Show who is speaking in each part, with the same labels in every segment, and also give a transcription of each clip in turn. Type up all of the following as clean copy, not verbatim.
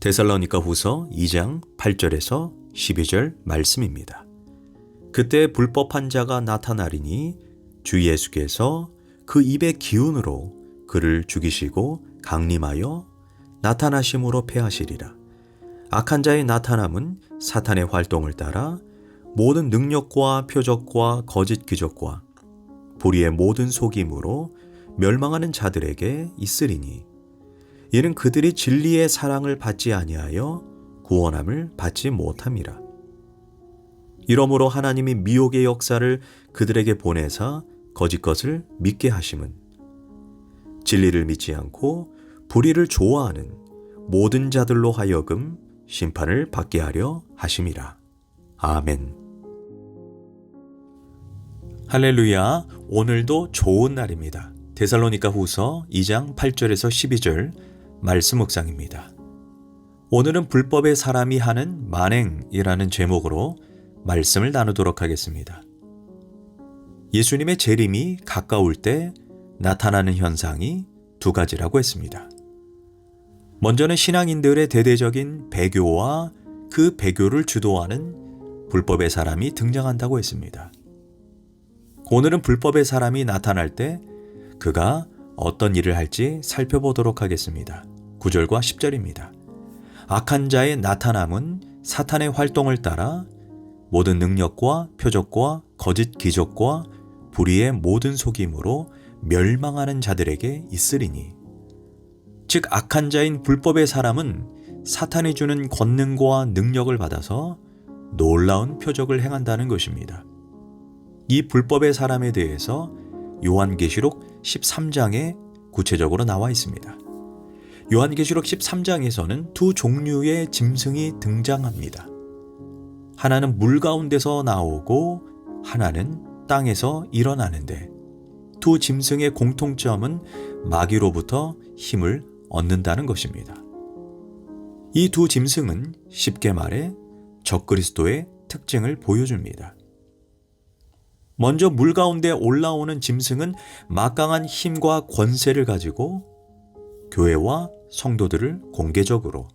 Speaker 1: 데살로니가 후서 2장 8절에서 12절 말씀입니다. 그때 불법한 자가 나타나리니 주 예수께서 그 입의 기운으로 그를 죽이시고 강림하여 나타나심으로 패하시리라. 악한 자의 나타남은 사탄의 활동을 따라 모든 능력과 표적과 거짓 기적과 불의의 모든 속임으로 멸망하는 자들에게 있으리니 이는 그들이 진리의 사랑을 받지 아니하여 구원함을 받지 못함이라. 이러므로 하나님이 미혹의 역사를 그들에게 보내사 거짓 것을 믿게 하심은 진리를 믿지 않고 불의를 좋아하는 모든 자들로 하여금 심판을 받게 하려 하심이라. 아멘. 할렐루야. 오늘도 좋은 날입니다. 데살로니가 후서 2장 8절에서 12절 말씀 묵상입니다. 오늘은 불법의 사람이 하는 만행이라는 제목으로 말씀을 나누도록 하겠습니다. 예수님의 재림이 가까울 때 나타나는 현상이 두 가지라고 했습니다. 먼저는 신앙인들의 대대적인 배교와 그 배교를 주도하는 불법의 사람이 등장한다고 했습니다. 오늘은 불법의 사람이 나타날 때 그가 어떤 일을 할지 살펴보도록 하겠습니다. 9절과 10절입니다. 악한 자의 나타남은 사탄의 활동을 따라 모든 능력과 표적과 거짓 기적과 불의의 모든 속임으로 멸망하는 자들에게 있으리니 즉 악한 자인 불법의 사람은 사탄이 주는 권능과 능력을 받아서 놀라운 표적을 행한다는 것입니다. 이 불법의 사람에 대해서 요한계시록 13장에 구체적으로 나와 있습니다. 요한계시록 13장에서는 두 종류의 짐승이 등장합니다. 하나는 물 가운데서 나오고 하나는 땅에서 일어나는데 두 짐승의 공통점은 마귀로부터 힘을 얻는다는 것입니다. 이 두 짐승은 쉽게 말해 적그리스도의 특징을 보여줍니다. 먼저 물 가운데 올라오는 짐승은 막강한 힘과 권세를 가지고 교회와 성도들을 공개적으로,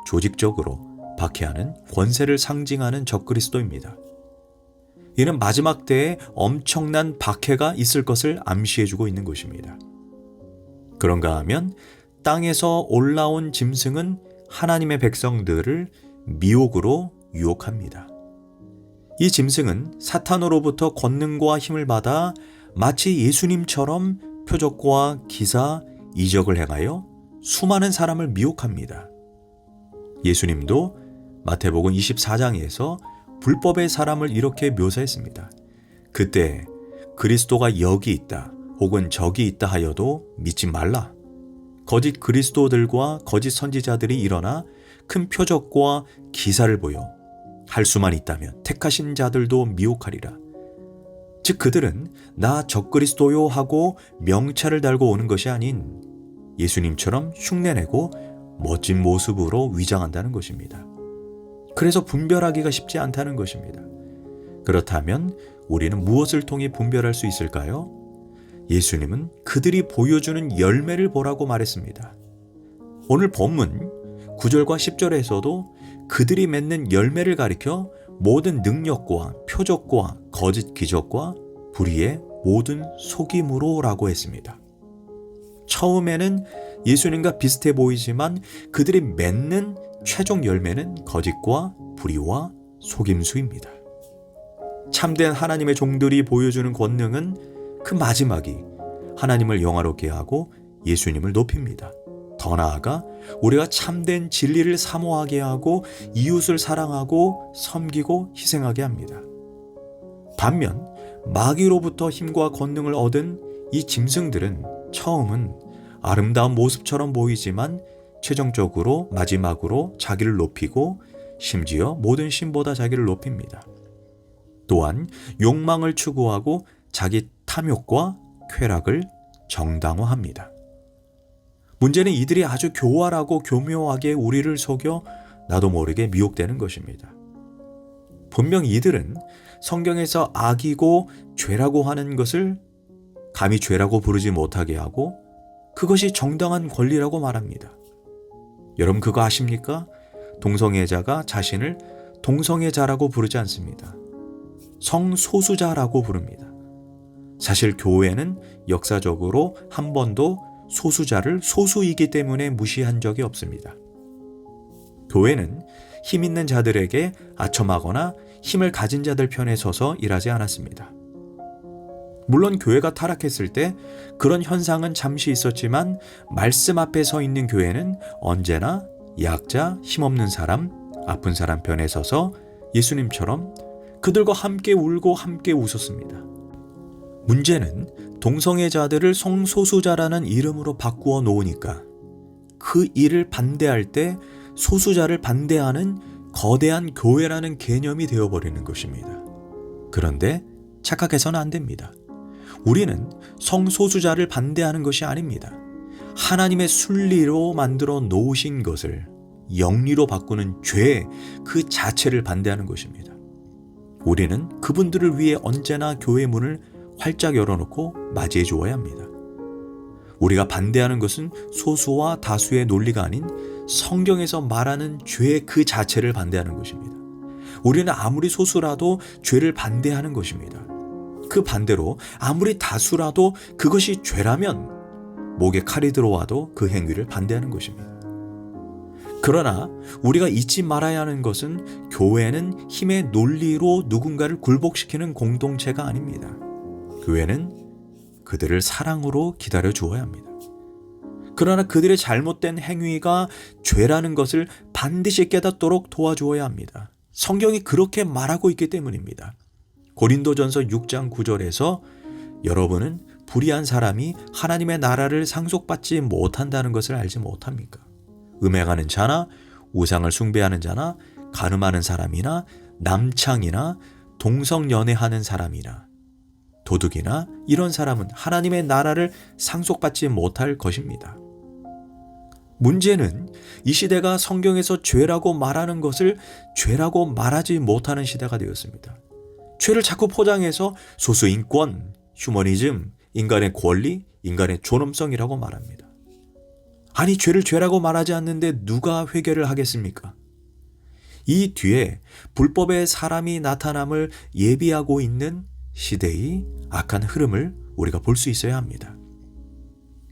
Speaker 1: 조직적으로 박해하는 권세를 상징하는 적그리스도입니다. 이는 마지막 때에 엄청난 박해가 있을 것을 암시해주고 있는 것입니다. 그런가 하면 땅에서 올라온 짐승은 하나님의 백성들을 미혹으로 유혹합니다. 이 짐승은 사탄으로부터 권능과 힘을 받아 마치 예수님처럼 표적과 기사, 이적을 행하여 수많은 사람을 미혹합니다. 예수님도 마태복음 24장에서 불법의 사람을 이렇게 묘사했습니다. 그때 그리스도가 여기 있다 혹은 저기 있다 하여도 믿지 말라. 거짓 그리스도들과 거짓 선지자들이 일어나 큰 표적과 기사를 보여 할 수만 있다면 택하신 자들도 미혹하리라. 즉 그들은 나 적그리스도요 하고 명찰을 달고 오는 것이 아닌 예수님처럼 흉내내고 멋진 모습으로 위장한다는 것입니다. 그래서 분별하기가 쉽지 않다는 것입니다. 그렇다면 우리는 무엇을 통해 분별할 수 있을까요? 예수님은 그들이 보여주는 열매를 보라고 말했습니다. 오늘 본문 9절과 10절에서도 그들이 맺는 열매를 가리켜 모든 능력과 표적과 거짓 기적과 불의의 모든 속임으로라고 했습니다. 처음에는 예수님과 비슷해 보이지만 그들이 맺는 최종 열매는 거짓과 불의와 속임수입니다. 참된 하나님의 종들이 보여주는 권능은 그 마지막이 하나님을 영화롭게 하고 예수님을 높입니다. 더 나아가 우리가 참된 진리를 사모하게 하고 이웃을 사랑하고 섬기고 희생하게 합니다. 반면 마귀로부터 힘과 권능을 얻은 이 짐승들은 처음은 아름다운 모습처럼 보이지만 최종적으로 마지막으로 자기를 높이고 심지어 모든 신보다 자기를 높입니다. 또한 욕망을 추구하고 자기 탐욕과 쾌락을 정당화합니다. 문제는 이들이 아주 교활하고 교묘하게 우리를 속여 나도 모르게 미혹되는 것입니다. 분명 이들은 성경에서 악이고 죄라고 하는 것을 감히 죄라고 부르지 못하게 하고 그것이 정당한 권리라고 말합니다. 여러분 그거 아십니까? 동성애자가 자신을 동성애자라고 부르지 않습니다. 성소수자라고 부릅니다. 사실 교회는 역사적으로 한 번도 소수자를 소수이기 때문에 무시한 적이 없습니다. 교회는 힘 있는 자들에게 아첨하거나 힘을 가진 자들 편에 서서 일하지 않았습니다. 물론 교회가 타락했을 때 그런 현상은 잠시 있었지만 말씀 앞에 서 있는 교회는 언제나 약자, 힘없는 사람, 아픈 사람 편에 서서 예수님처럼 그들과 함께 울고 함께 웃었습니다. 문제는 동성애자들을 성소수자라는 이름으로 바꾸어 놓으니까 그 일을 반대할 때 소수자를 반대하는 거대한 교회라는 개념이 되어버리는 것입니다. 그런데 착각해서는 안 됩니다. 우리는 성소수자를 반대하는 것이 아닙니다. 하나님의 순리로 만들어 놓으신 것을 영리로 바꾸는 죄 그 자체를 반대하는 것입니다. 우리는 그분들을 위해 언제나 교회 문을 활짝 열어놓고 맞이해 주어야 합니다. 우리가 반대하는 것은 소수와 다수의 논리가 아닌 성경에서 말하는 죄 그 자체를 반대하는 것입니다. 우리는 아무리 소수라도 죄를 반대하는 것입니다. 그 반대로 아무리 다수라도 그것이 죄라면 목에 칼이 들어와도 그 행위를 반대하는 것입니다. 그러나 우리가 잊지 말아야 하는 것은 교회는 힘의 논리로 누군가를 굴복시키는 공동체가 아닙니다. 교회는 그들을 사랑으로 기다려 주어야 합니다. 그러나 그들의 잘못된 행위가 죄라는 것을 반드시 깨닫도록 도와주어야 합니다. 성경이 그렇게 말하고 있기 때문입니다. 고린도전서 6장 9절에서 여러분은 불의한 사람이 하나님의 나라를 상속받지 못한다는 것을 알지 못합니까? 음행하는 자나 우상을 숭배하는 자나 간음하는 사람이나 남창이나 동성연애하는 사람이나 도둑이나 이런 사람은 하나님의 나라를 상속받지 못할 것입니다. 문제는 이 시대가 성경에서 죄라고 말하는 것을 죄라고 말하지 못하는 시대가 되었습니다. 죄를 자꾸 포장해서 소수인권, 휴머니즘, 인간의 권리, 인간의 존엄성이라고 말합니다. 아니, 죄를 죄라고 말하지 않는데 누가 회개를 하겠습니까? 이 뒤에 불법의 사람이 나타남을 예비하고 있는 시대의 악한 흐름을 우리가 볼 수 있어야 합니다.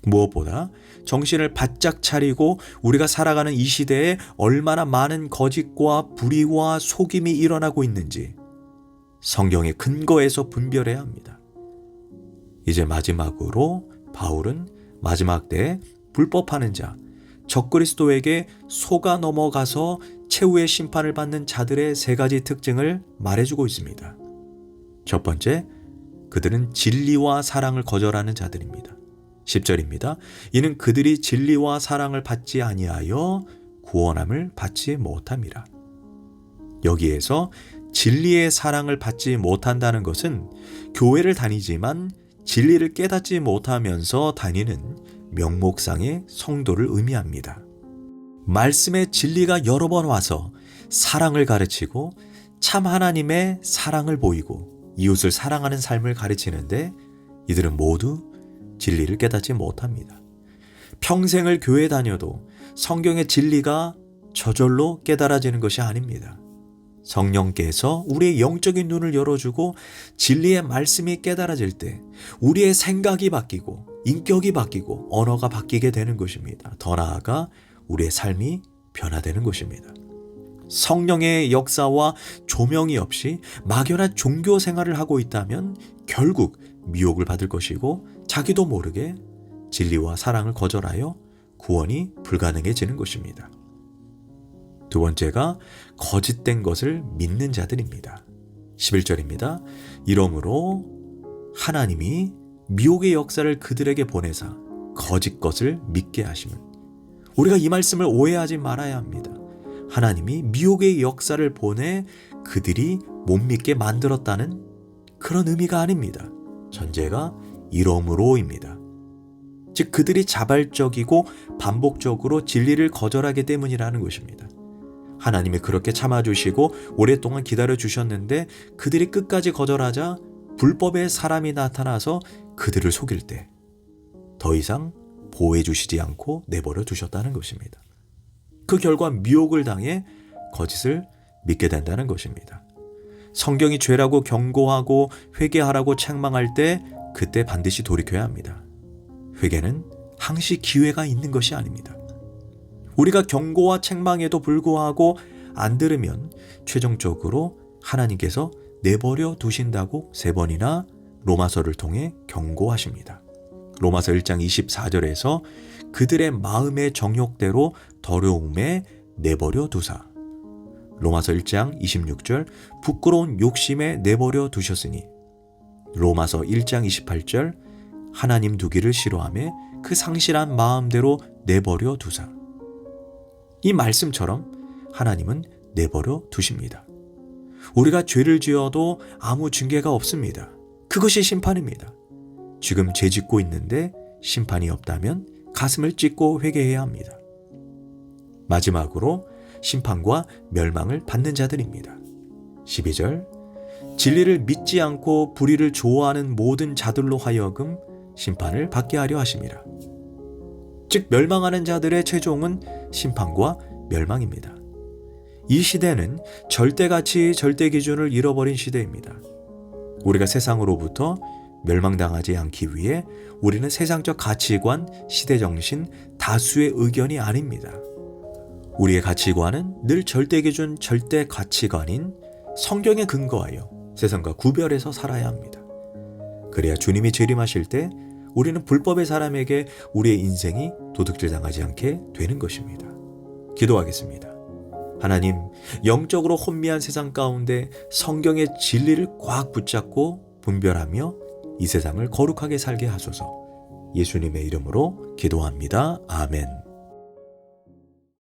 Speaker 1: 무엇보다 정신을 바짝 차리고 우리가 살아가는 이 시대에 얼마나 많은 거짓과 불의와 속임이 일어나고 있는지 성경의 근거에서 분별해야 합니다. 이제 마지막으로 바울은 마지막 때에 불법하는 자, 적그리스도에게 속아 넘어가서 최후의 심판을 받는 자들의 세 가지 특징을 말해주고 있습니다. 첫 번째, 그들은 진리와 사랑을 거절하는 자들입니다. 10절입니다. 이는 그들이 진리와 사랑을 받지 아니하여 구원함을 받지 못함이라. 여기에서 진리의 사랑을 받지 못한다는 것은 교회를 다니지만 진리를 깨닫지 못하면서 다니는 명목상의 성도를 의미합니다. 말씀의 진리가 여러 번 와서 사랑을 가르치고 참 하나님의 사랑을 보이고 이웃을 사랑하는 삶을 가르치는데 이들은 모두 진리를 깨닫지 못합니다. 평생을 교회 다녀도 성경의 진리가 저절로 깨달아지는 것이 아닙니다. 성령께서 우리의 영적인 눈을 열어주고 진리의 말씀이 깨달아질 때 우리의 생각이 바뀌고 인격이 바뀌고 언어가 바뀌게 되는 것입니다. 더 나아가 우리의 삶이 변화되는 것입니다. 성령의 역사와 조명이 없이 막연한 종교 생활을 하고 있다면 결국 미혹을 받을 것이고 자기도 모르게 진리와 사랑을 거절하여 구원이 불가능해지는 것입니다. 두 번째가 거짓된 것을 믿는 자들입니다. 11절입니다. 이러므로 하나님이 미혹의 역사를 그들에게 보내사 거짓 것을 믿게 하심은, 우리가 이 말씀을 오해하지 말아야 합니다. 하나님이 미혹의 역사를 보내 그들이 못 믿게 만들었다는 그런 의미가 아닙니다. 전제가 이러므로입니다. 즉 그들이 자발적이고 반복적으로 진리를 거절하기 때문이라는 것입니다. 하나님이 그렇게 참아주시고 오랫동안 기다려주셨는데 그들이 끝까지 거절하자 불법의 사람이 나타나서 그들을 속일 때 더 이상 보호해 주시지 않고 내버려 두셨다는 것입니다. 그 결과 미혹을 당해 거짓을 믿게 된다는 것입니다. 성경이 죄라고 경고하고 회개하라고 책망할 때 그때 반드시 돌이켜야 합니다. 회개는 항시 기회가 있는 것이 아닙니다. 우리가 경고와 책망에도 불구하고 안 들으면 최종적으로 하나님께서 내버려 두신다고 3번이나 로마서를 통해 경고하십니다. 로마서 1장 24절에서 그들의 마음의 정욕대로 더러움에 내버려 두사. 로마서 1장 26절 부끄러운 욕심에 내버려 두셨으니. 로마서 1장 28절 하나님 두기를 싫어하며 그 상실한 마음대로 내버려 두사. 이 말씀처럼 하나님은 내버려 두십니다. 우리가 죄를 지어도 아무 징계가 없습니다. 그것이 심판입니다. 지금 죄 짓고 있는데 심판이 없다면 가슴을 찢고 회개해야 합니다. 마지막으로 심판과 멸망을 받는 자들입니다. 12절 진리를 믿지 않고 불의를 좋아하는 모든 자들로 하여금 심판을 받게 하려 하심이라. 즉 멸망하는 자들의 최종은 심판과 멸망입니다. 이 시대는 절대가치, 절대기준을 잃어버린 시대입니다. 우리가 세상으로부터 멸망당하지 않기 위해 우리는 세상적 가치관, 시대정신, 다수의 의견이 아닙니다. 우리의 가치관은 늘 절대기준, 절대가치관인 성경에 근거하여 세상과 구별해서 살아야 합니다. 그래야 주님이 재림하실 때 우리는 불법의 사람에게 우리의 인생이 도둑질당하지 않게 되는 것입니다. 기도하겠습니다. 하나님, 영적으로 혼미한 세상 가운데 성경의 진리를 꽉 붙잡고 분별하며 이 세상을 거룩하게 살게 하소서. 예수님의 이름으로 기도합니다. 아멘.